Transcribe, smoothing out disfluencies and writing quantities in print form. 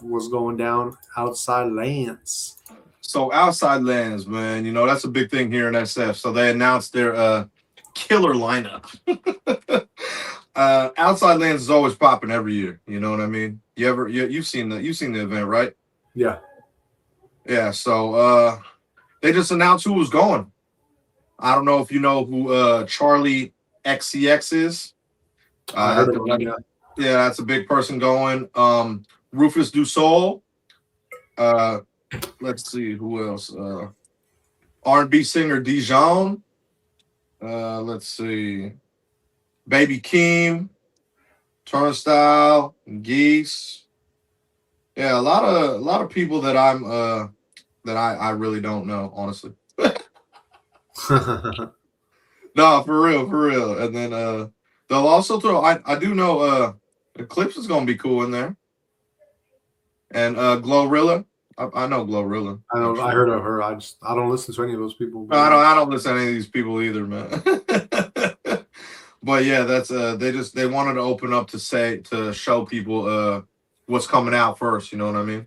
what's going down outside lands. So outside lands, man, you know, that's a big thing here in SF. So they announced their killer lineup. Outside lands is always popping every year. You know what I mean? You've seen the event, right? Yeah, Yeah. So they just announced who was going. I don't know if you know who Charlie XCX is. I heard That's about him. Yeah, yeah, that's a big person going. Rufus Du Sol. Uh, let's see who else. R&B singer Dijon. Let's see. Baby Keem, Turnstile, Geese. Yeah, a lot of people that I really don't know, honestly. No, for real. And then they'll also throw I do know Eclipse is gonna be cool in there. And Glorilla. I know Glorilla, I know. I actually. heard of her. I don't listen to any of those people. No, But yeah, I don't listen to any of these people either, man. But yeah, that's they wanted to open up to show people what's coming out first, you know what I mean?